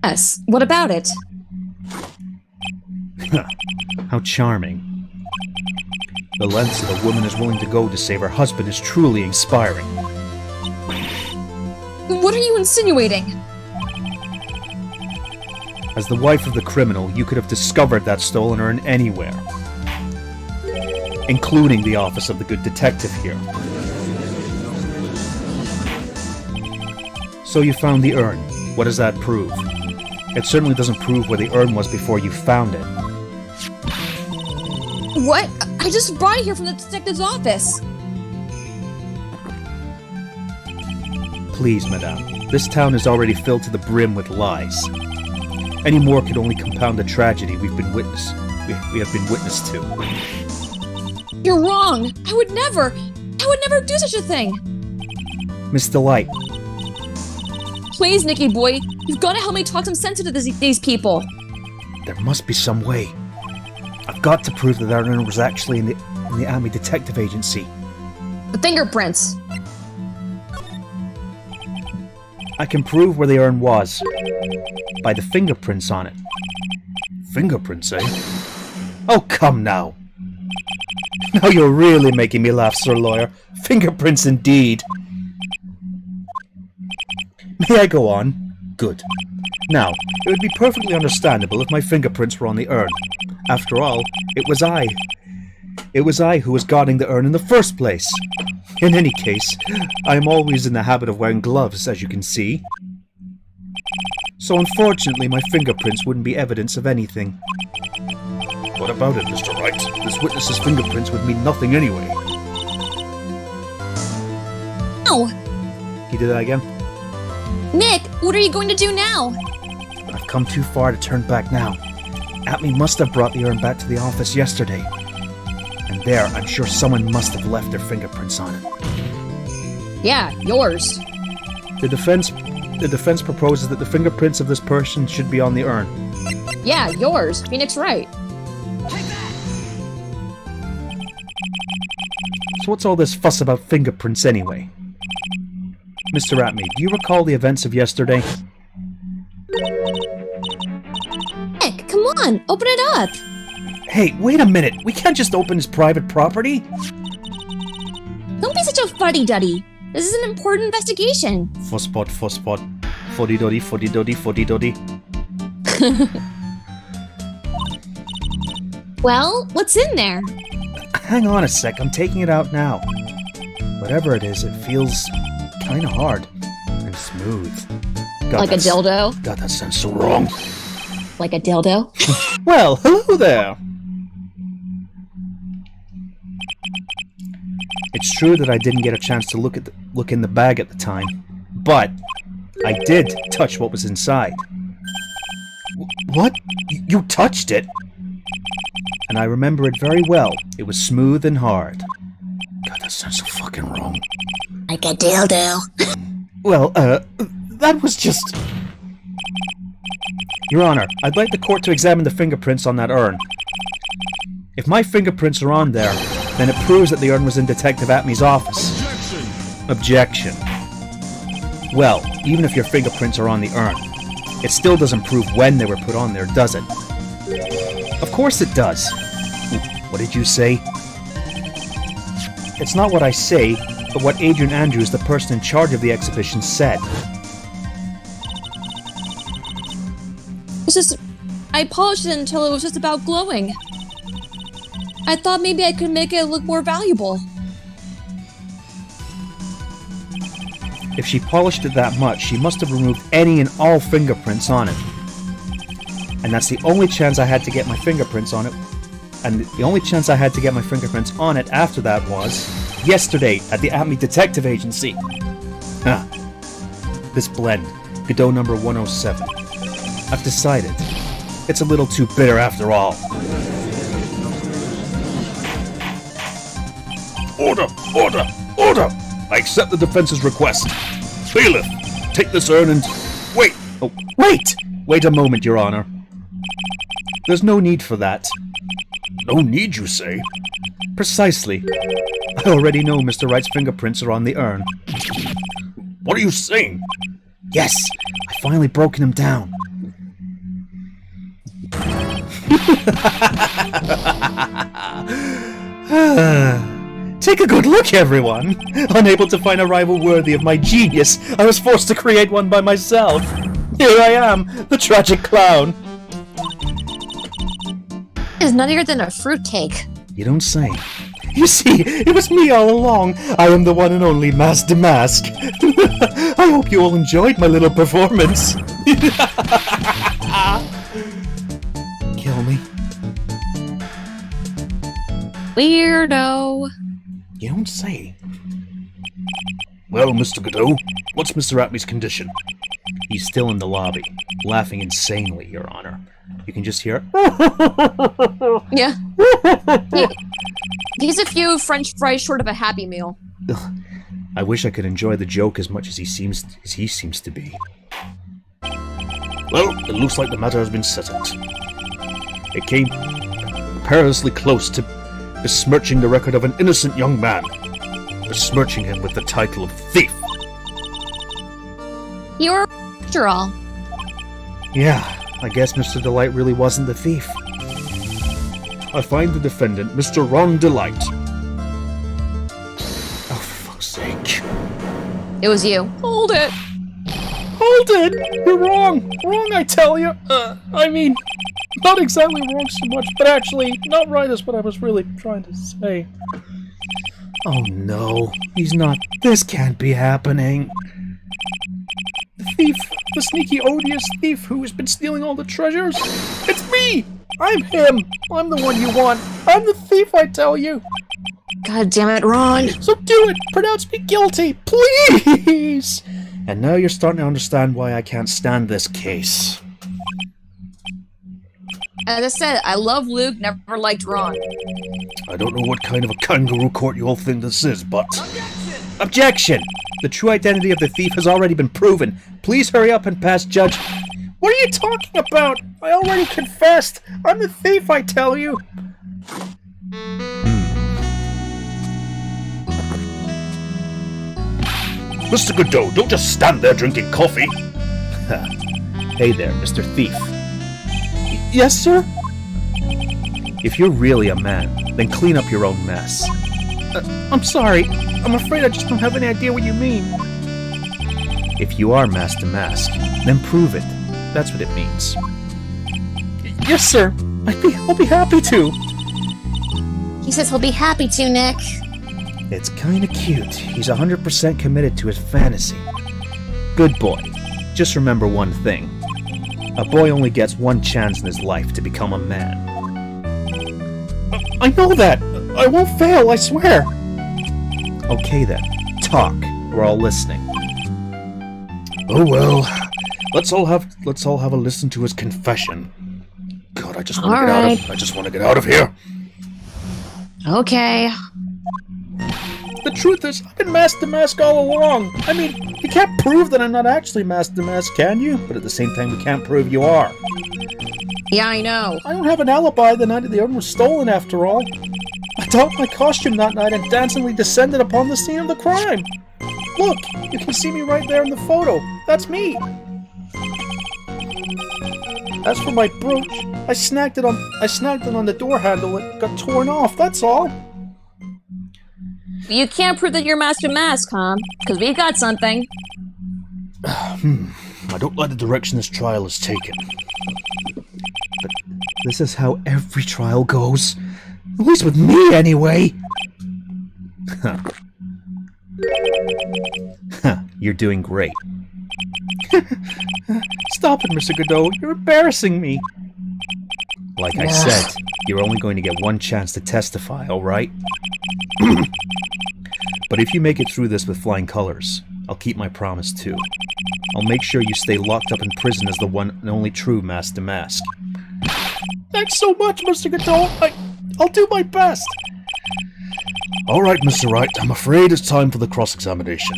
Yes. What about it? How charming. The lengths that a woman is willing to go to save her husband is truly inspiring. What are you insinuating? As the wife of the criminal, you could have discovered that stolen urn anywhere, including the office of the good detective here. So you found the urn. What does that prove? It certainly doesn't prove where the urn was before you found it. What? I just brought it here from the detective's office. Please, madame. This town is already filled to the brim with lies. Any more could only compound the tragedy we have been witness to. You're wrong. I would never do such a thing. Miss Delight. Please, Nicky boy, you've got to help me talk some sense into these people. There must be some way. I've got to prove that that urn was actually in the Army Detective Agency. The fingerprints. I can prove where the urn was by the fingerprints on it. Fingerprints, eh? Oh, come now. Now you're really making me laugh, Sir Lawyer. Fingerprints indeed. May I go on? Good. Now, it would be perfectly understandable if my fingerprints were on the urn. After all, it was I. It was I who was guarding the urn in the first place. In any case, I am always in the habit of wearing gloves, as you can see. So unfortunately, my fingerprints wouldn't be evidence of anything. What about it, Mr. Wright? This witness's fingerprints would mean nothing anyway. No! You did that again? Nick, what are you going to do now? I've come too far to turn back now. Atney must have brought the urn back to the office yesterday. And there, I'm sure someone must have left their fingerprints on it. Yeah, yours. The defense proposes that the fingerprints of this person should be on the urn. Yeah, yours. Phoenix Wright. So what's all this fuss about fingerprints anyway? Mr. Atney, do you recall the events of yesterday? Nick, come on, open it up. Hey, wait a minute! We can't just open his private property! Don't be such a fuddy-duddy. This is an important investigation. Fusspot, fuddy-duddy, fuddy-duddy, fuddy-duddy. Well, what's in there? Hang on a sec, I'm taking it out now. Whatever it is, it feels kinda hard and smooth. God, Like a dildo? God, that sounds so wrong. Like a dildo? Well, hello there! It's true that I didn't get a chance to look in the bag at the time, but I did touch what was inside. What? You touched it? And I remember it very well. It was smooth and hard. God, that sounds so fucking wrong. Like a dildo. Well, that was just... Your Honor, I'd like the court to examine the fingerprints on that urn. If my fingerprints are on there, then it proves that the urn was in Detective Atney's office. Objection. Well, even if your fingerprints are on the urn, it still doesn't prove when they were put on there, does it? Of course it does. What did you say? It's not what I say, but what Adrian Andrews, the person in charge of the exhibition, said. It's just... I polished it until it was just about glowing. I thought maybe I could make it look more valuable. If she polished it that much, she must have removed any and all fingerprints on it. And that's the only chance I had to get my fingerprints on it. And the only chance I had to get my fingerprints on it after that was yesterday at the Atney Detective Agency. Huh. This blend, Godot number 107. I've decided. It's a little too bitter after all. Order! Order! Order! I accept the defense's request. Bailiff, take this urn and... Wait! Oh, wait! Wait a moment, Your Honor. There's no need for that. No need, you say? Precisely. I already know Mr. Wright's fingerprints are on the urn. What are you saying? Yes! I finally broken him down. Take a good look, everyone! Unable to find a rival worthy of my genius, I was forced to create one by myself. Here I am, the tragic clown. It's nuttier than a fruitcake. You don't say. You see, it was me all along. I am the one and only Master Mask. I hope you all enjoyed my little performance. Kill me. Weirdo. You don't say. Well, Mr. Godot, what's Mr. Atmy's condition? He's still in the lobby, laughing insanely, Your Honor. You can just hear Yeah. He's a few French fries short of a Happy Meal. I wish I could enjoy the joke as much as he seems to be. Well, it looks like the matter has been settled. It came perilously close to besmirching the record of an innocent young man, besmirching him with the title of thief. You're after all. Yeah, I guess Mr. Delight really wasn't the thief. I find the defendant, Mr. Ron Delight. Oh, for fuck's sake. It was you. Hold it. Hold it! You're wrong! Wrong, I tell you! I mean, not exactly wrong so much, but actually, not right is what I was really trying to say. Oh no, he's not. This can't be happening. The thief, the sneaky, odious thief who has been stealing all the treasures? It's me! I'm him! I'm the one you want! I'm the thief, I tell you! God damn it, Ron. So do it! Pronounce me guilty! Please! And now you're starting to understand why I can't stand this case. As I said, I love Luke, never liked Ron. I don't know what kind of a kangaroo court you all think this is, but... Objection! The true identity of the thief has already been proven. Please hurry up and pass judge... What are you talking about? I already confessed! I'm the thief, I tell you! Mr. Godot, don't just stand there drinking coffee! Hey there, Mr. Thief. Yes, sir? If you're really a man, then clean up your own mess. I'm sorry. I'm afraid I just don't have any idea what you mean. If you are Master Mask, then prove it. That's what it means. Yes, sir. I'll be happy to. He says he'll be happy to, Nick. It's kinda cute. He's 100% committed to his fantasy. Good boy. Just remember one thing. A boy only gets one chance in his life to become a man. I know that. I won't fail, I swear. Okay then. Talk. We're all listening. Oh well, let's all have a listen to his confession. God, I just want to get out of here. Okay. The truth is, I've been Master Mask all along. I mean, you can't prove that I'm not actually Master Mask, can you? But at the same time, we can't prove you are. Yeah, I know. I don't have an alibi the night the urn was stolen, after all. I donned my costume that night and dancingly descended upon the scene of the crime. Look, you can see me right there in the photo. That's me. As for my brooch, I snagged it on the door handle. It got torn off. That's all. You can't prove that you're Master Mask, huh? Because we got something. I don't like the direction this trial has taken. But this is how every trial goes. At least with me, anyway. You're doing great. Stop it, Mr. Godot. You're embarrassing me. Like I said, you're only going to get one chance to testify, alright? But if you make it through this with flying colors, I'll keep my promise too. I'll make sure you stay locked up in prison as the one and only true Master Mask. Thanks so much, Mr. Godot. I'll do my best. Alright, Mr. Wright, I'm afraid it's time for the cross-examination.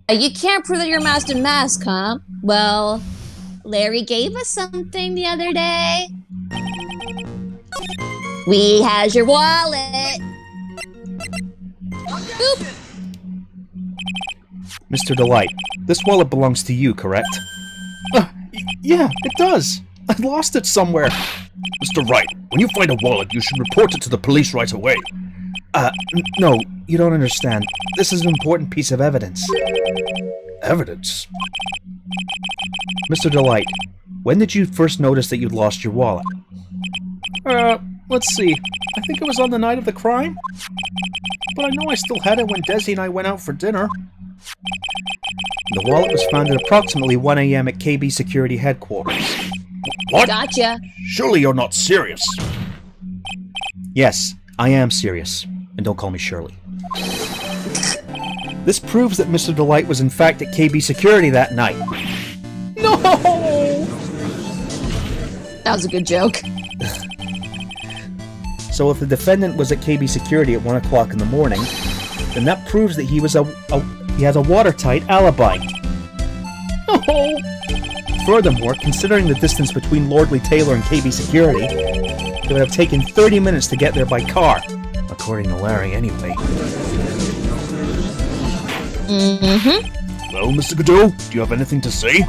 You can't prove that you're Master Mask, huh? Well, Larry gave us something the other day. We has your wallet. Boop. Mr. Delight, this wallet belongs to you, correct? Yeah, it does. I lost it somewhere. Mr. Wright, when you find a wallet, you should report it to the police right away. No, you don't understand. This is an important piece of evidence. Evidence? Mr. Delight, when did you first notice that you'd lost your wallet? Let's see. I think it was on the night of the crime. But I know I still had it when Desi and I went out for dinner. The wallet was found at approximately 1 a.m. at KB Security Headquarters. What? gotcha. Surely you're not serious. Yes, I am serious. And don't call me Shirley. This proves that Mr. Delight was in fact at KB Security that night. No! That was a good joke. So if the defendant was at KB Security at 1 o'clock in the morning, then that proves that he has a watertight alibi. No! Furthermore, considering the distance between Lordly Taylor and KB Security, it would have taken 30 minutes to get there by car. According to Larry, anyway. Mm-hmm. Well, Mr. Godot, do you have anything to say?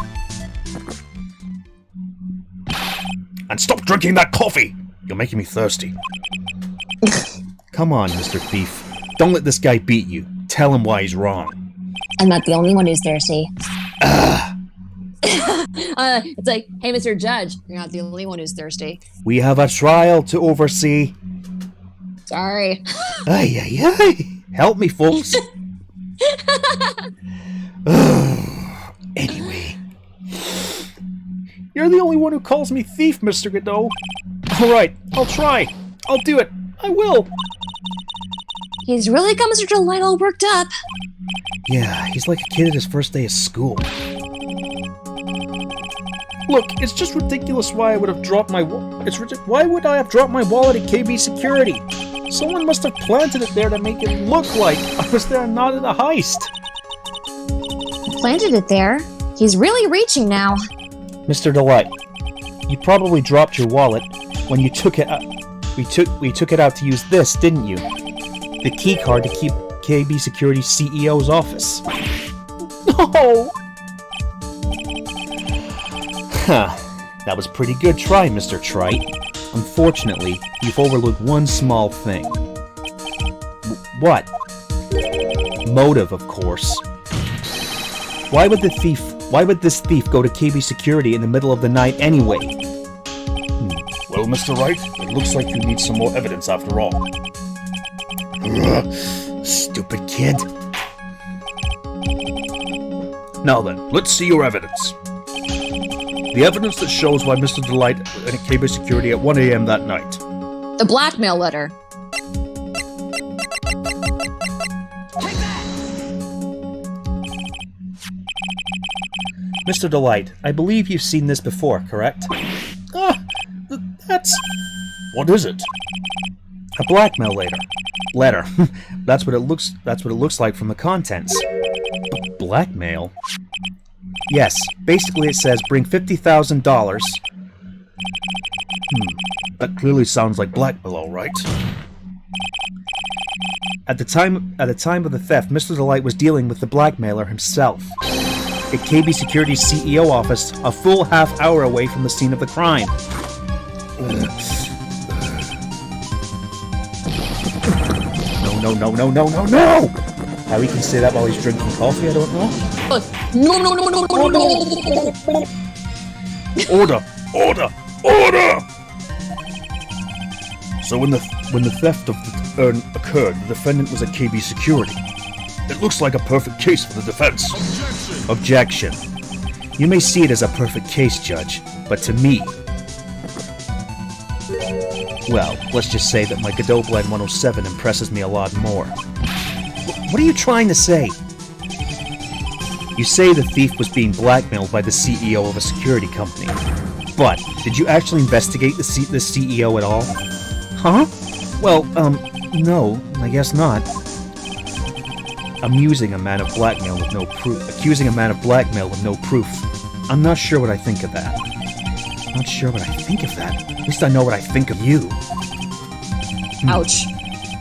And stop drinking that coffee! You're making me thirsty. Come on, Mr. Thief. Don't let this guy beat you. Tell him why he's wrong. I'm not the only one who's thirsty. It's like, hey, Mr. Judge, you're not the only one who's thirsty. We have a trial to oversee. Sorry. Ay, ay, ay. Help me, folks. Anyway. You're the only one who calls me thief, Mr. Godot. Alright, I'll try. I'll do it. I will. He's really got Mr. Delight all worked up. Yeah, he's like a kid at his first day of school. Look, it's just ridiculous why I would have dropped my why would I have dropped my wallet at KB Security? Someone must have planted it there to make it look like I was there and not in a heist. Planted it there. He's really reaching now. Mr. Delight, you probably dropped your wallet when you took it out. We took it out to use this, didn't you? The key card to keep KB Security's CEO's office. No! Huh. That was a pretty good try, Mr. Trite. Unfortunately, you've overlooked one small thing. What? Motive, of course. Why would this thief go to KB Security in the middle of the night anyway? Well, Mr. Wright, it looks like you need some more evidence after all. Stupid kid. Now then, let's see your evidence. The evidence that shows why Mr. Delight at KB Security at 1 a.m. that night. The blackmail letter. Mr. Delight, I believe you've seen this before, correct? That's... What is it? A blackmail letter. That's what it looks like from the contents. Blackmail? Yes, basically it says bring $50,000. That clearly sounds like blackmail, all right. At the time of the theft, Mr. Delight was dealing with the blackmailer himself. At KB Security's CEO office, a full half hour away from the scene of the crime. No! How he can say that while he's drinking coffee, I don't know. No. Order! So when the theft of the urn occurred, the defendant was at KB Security. It looks like a perfect case for the defense. Objection. You may see it as a perfect case, Judge, but to me... Well, let's just say that my Godot Blend 107 impresses me a lot more. What are you trying to say? You say the thief was being blackmailed by the CEO of a security company. But, did you actually investigate the CEO at all? Huh? Well, no, I guess not. accusing a man of blackmail with no proof. I'm not sure what I think of that. Not sure what I think of that. At least I know what I think of you. Ouch.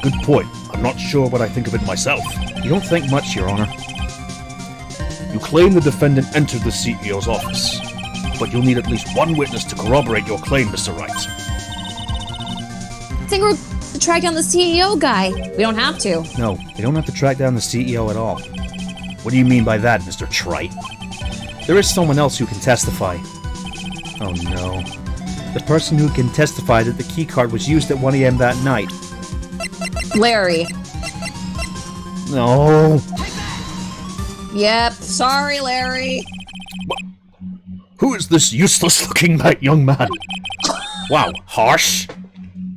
Good point. I'm not sure what I think of it myself. You don't think much, Your Honor. You claim the defendant entered the CEO's office, but you'll need at least one witness to corroborate your claim, Mr. Wright. I think we're to track down the CEO guy. We don't have to. No, they don't have to track down the CEO at all. What do you mean by that, Mr. Trite? There is someone else who can testify. Oh no. The person who can testify that the keycard was used at 1 AM that night. Larry. No. Yep. Sorry, Larry. Who is this useless-looking young man? Wow, harsh.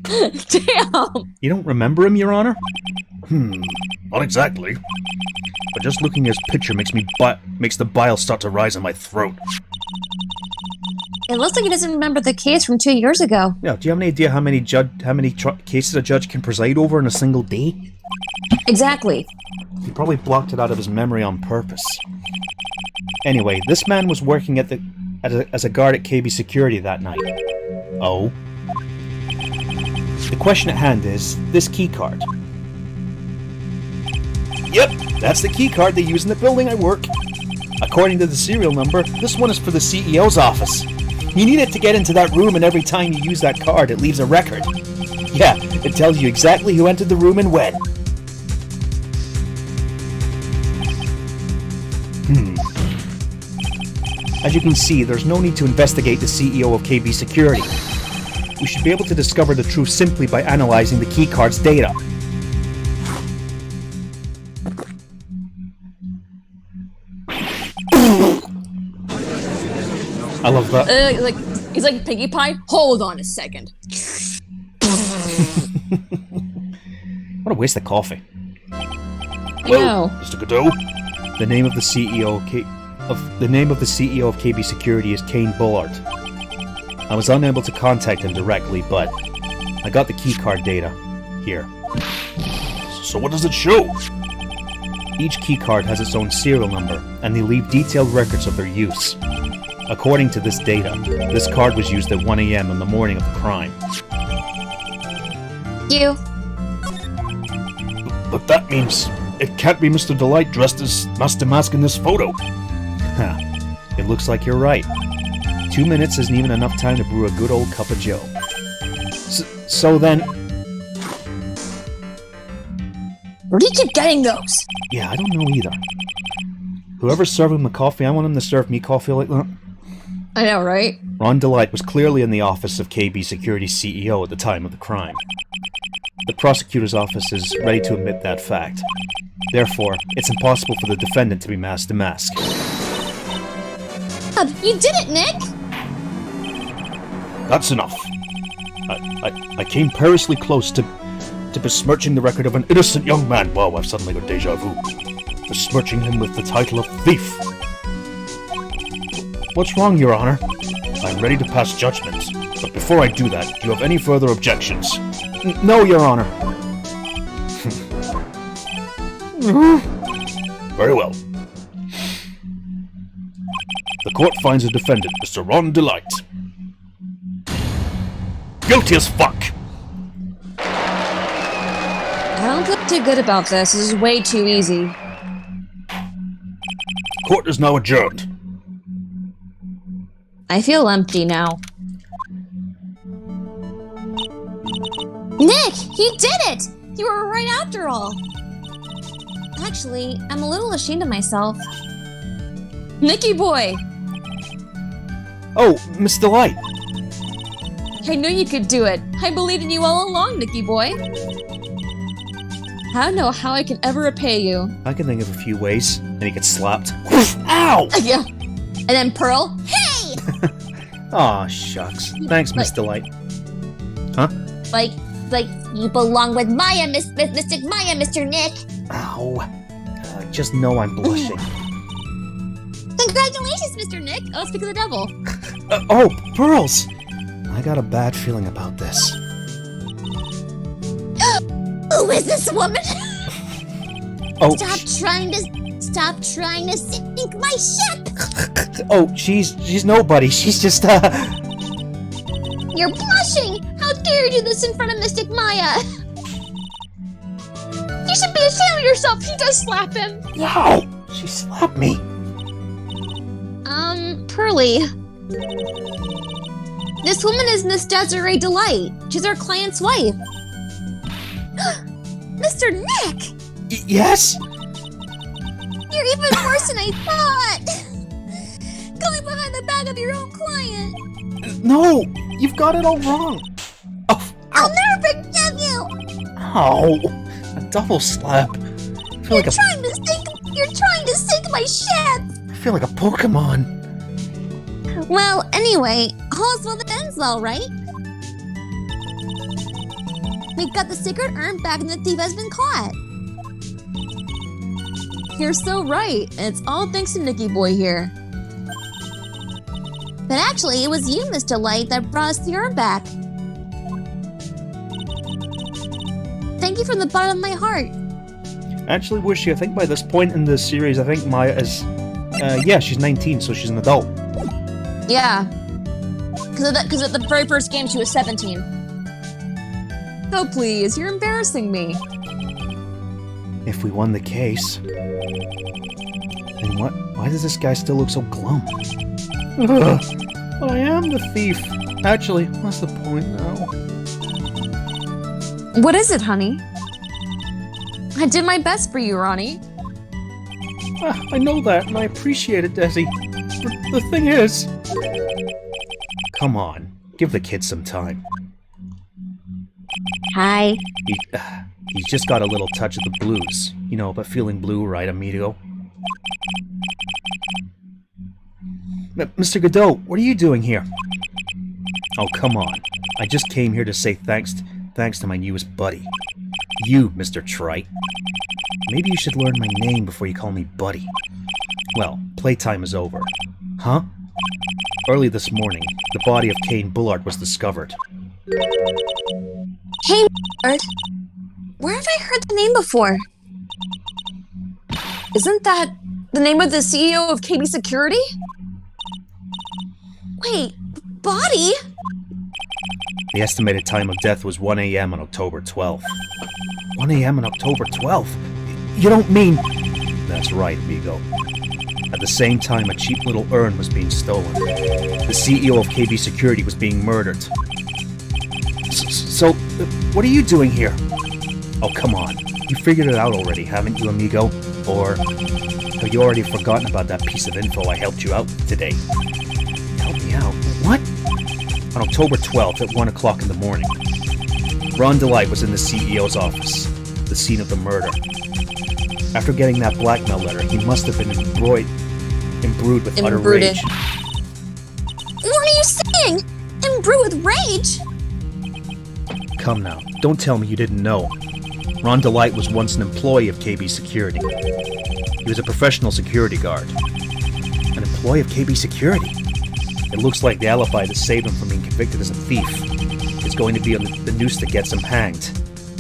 Damn. You don't remember him, Your Honor? Not exactly. But just looking at his picture makes the bile start to rise in my throat. It looks like he doesn't remember the case from 2 years ago. Yeah, do you have any idea how many cases a judge can preside over in a single day? Exactly. He probably blocked it out of his memory on purpose. Anyway, this man was working as a guard at KB Security that night. Oh? The question at hand is, this keycard. Yep, that's the keycard they use in the building I work. According to the serial number, this one is for the CEO's office. You need it to get into that room, and every time you use that card, it leaves a record. Yeah, it tells you exactly who entered the room and when. As you can see, there's no need to investigate the CEO of KB Security. We should be able to discover the truth simply by analyzing the keycard's data. I love that. He's like Piggy Pie. Hold on a second. What a waste of coffee. I know. Mr. Godot? The name of the CEO of KB Security is Kane Bullard. I was unable to contact him directly, but I got the keycard data. Here. So what does it show? Each keycard has its own serial number, and they leave detailed records of their use. According to this data, this card was used at 1 AM on the morning of the crime. You. But that means it can't be Mr. Delight dressed as Master Mask in this photo. Huh. It looks like you're right. 2 minutes isn't even enough time to brew a good old cup of joe. So then... Where do you keep getting those? Yeah, I don't know either. Whoever's serving the coffee, I want him to serve me coffee like that. I know, right? Ron Delight was clearly in the office of KB Security's CEO at the time of the crime. The prosecutor's office is ready to admit that fact. Therefore, it's impossible for the defendant to be Master Mask. You did it, Nick! That's enough. I came perilously close to besmirching the record of an innocent young man. Wow, I've suddenly got deja vu. Besmirching him with the title of thief. What's wrong, Your Honor? I'm ready to pass judgment, but before I do that, do you have any further objections? No, Your Honor. Very well. The court finds the defendant, Mr. Ron Delight, guilty as fuck. I don't feel too good about this. This is way too easy. Court is now adjourned. I feel empty now. Nick! You did it! You were right after all. Actually, I'm a little ashamed of myself. Nicky boy! Oh, Miss Delight. I knew you could do it. I believed in you all along, Nicky boy. I don't know how I can ever repay you. I can think of a few ways. And he gets slapped. Ow! Yeah. And then Pearl, hey! Aw, shucks. Thanks, Miss Delight. Huh? Like you belong with Maya, Mystic Maya, Mr. Nick. Ow. I just know I'm blushing. Congratulations, Mr. Nick. Oh, speak of the devil. Oh, pearls! I got a bad feeling about this. Who is this woman? Oh, Stop trying to sink my ship! oh, she's nobody. She's just, You're blushing! How dare you do this in front of Mystic Maya? You should be ashamed of yourself! He does slap him! Wow! She slapped me. Pearly. This woman is Miss Desiree Delight. She's our client's wife. Mr. Nick! Yes? You're even worse than I thought! Going behind the back of your own client! No! You've got it all wrong. Oh, I'll never forgive you! ow! A double slap. You're trying to sink my ship! I feel like a Pokemon. Well, anyway, all's well that ends well, right? We've got the secret urn back and the thief has been caught. You're so right. And it's all thanks to Nicky Boy here. But actually, it was you, Miss Delight, that brought us the urn back. Thank you from the bottom of my heart. Actually, Wishy, I think by this point in the series, I think Maya is... yeah, she's 19, so she's an adult. Yeah. Because at the very first game, she was 17. Oh, please. You're embarrassing me. If we won the case... Then what? Why does this guy still look so glum? Ugh, but I am the thief. Actually, what's the point now? What is it, honey? I did my best for you, Ronnie. I know that, and I appreciate it, Desi. The thing is... Come on, give the kid some time. Hi. He's just got a little touch of the blues. You know, but feeling blue, right, amigo? Mr. Godot, what are you doing here? Oh, come on. I just came here to say thanks to my newest buddy. You, Mr. Trite. Maybe you should learn my name before you call me buddy. Well, playtime is over. Huh? Early this morning, the body of Kane Bullard was discovered. Kane Bullard? Where have I heard the name before? Isn't that the name of the CEO of KB Security? Wait, body? The estimated time of death was 1 a.m. on October 12th. 1 a.m. on October 12th? You don't mean... That's right, amigo. At the same time, a cheap little urn was being stolen. The CEO of KB Security was being murdered. So, what are you doing here? Oh, come on. You figured it out already, haven't you, amigo? Or have you already forgotten about that piece of info I helped you out today? Help me out? What? On October 12th at 1 o'clock in the morning, Ron Delight was in the CEO's office, the scene of the murder. After getting that blackmail letter, he must have been imbued with utter rage. What are you saying? Imbrued with rage? Come now, don't tell me you didn't know. Ron Delight was once an employee of KB Security. He was a professional security guard. An employee of KB Security? It looks like the alibi that saved him from being convicted as a thief is going to be on the noose that gets him hanged.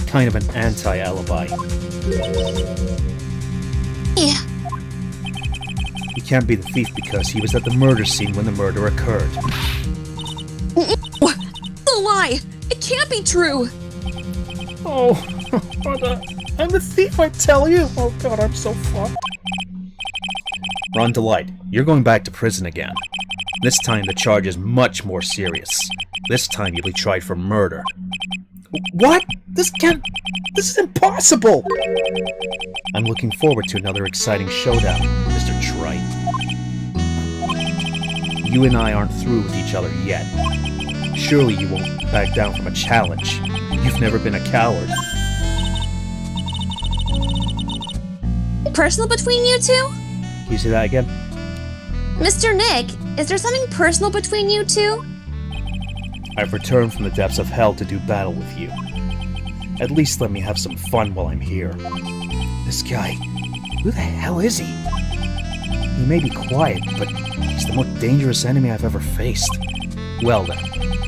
Kind of an anti-alibi. Yeah. He can't be the thief because he was at the murder scene when the murder occurred. The lie! It can't be true! Oh, I'm the thief, I tell you! Oh god, I'm so fucked. Ron Delight, you're going back to prison again. This time the charge is much more serious. This time you'll be tried for murder. What? This is impossible! I'm looking forward to another exciting showdown, Mr. Trite. You and I aren't through with each other yet. Surely you won't back down from a challenge. You've never been a coward. Personal between you two? Can you say that again? Mr. Nick, is there something personal between you two? I've returned from the depths of hell to do battle with you. At least let me have some fun while I'm here. This guy, who the hell is he? He may be quiet, but he's the most dangerous enemy I've ever faced. Well then,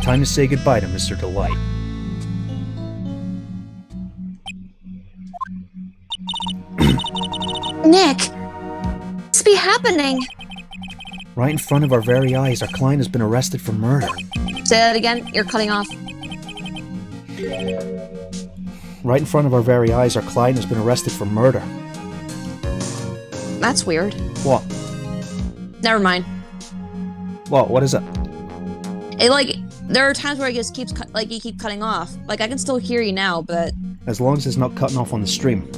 time to say goodbye to Mr. Delight. Nick, this be happening. Right in front of our very eyes, our client has been arrested for murder. Say that again. You're cutting off. Right in front of our very eyes, our client has been arrested for murder. That's weird. What? Never mind. What? What is it? There are times where it just keeps you keep cutting off. Like, I can still hear you now, but As long as it's not cutting off on the stream.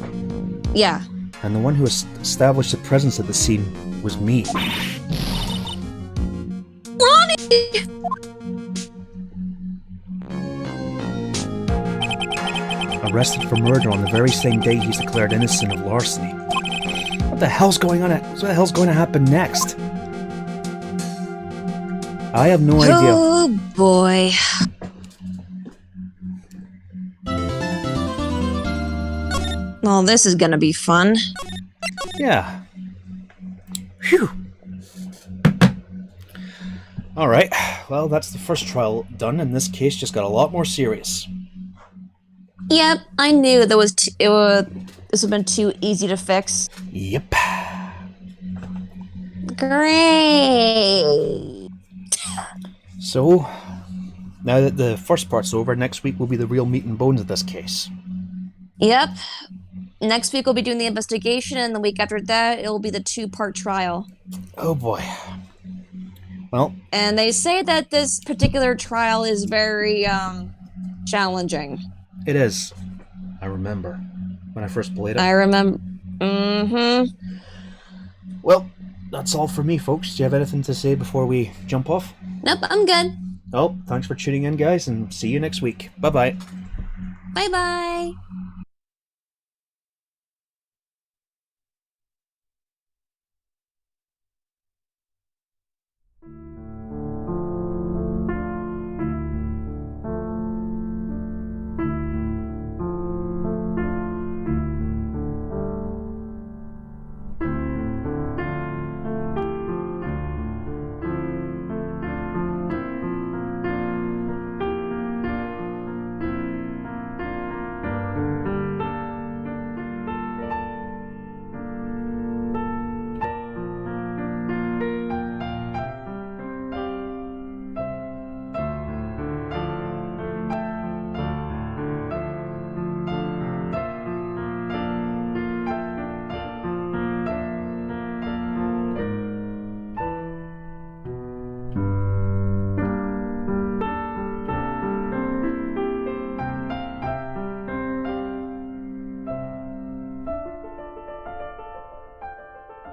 yeah. And the one who established the presence at the scene was me. Ronnie! Arrested for murder on the very same day he's declared innocent of larceny. What the hell's going on? What the hell's going to happen next? I have no idea. Oh boy. Well, this is gonna be fun. Yeah. Phew. Alright, well, that's the first trial done, and this case just got a lot more serious. Yep, I knew this would have been too easy to fix. Yep. Great. So, now that the first part's over, next week will be the real meat and bones of this case. Yep. Next week we'll be doing the investigation, and the week after that it will be the 2-part trial. Oh boy. Well, And they say that this particular trial is very challenging. it is. I remember when I first played it. I remember. Mm-hmm. Well, that's all for me, folks. Do you have anything to say before we jump off? Nope, I'm good. Oh, thanks for tuning in, guys, and see you next week. Bye-bye. Bye-bye.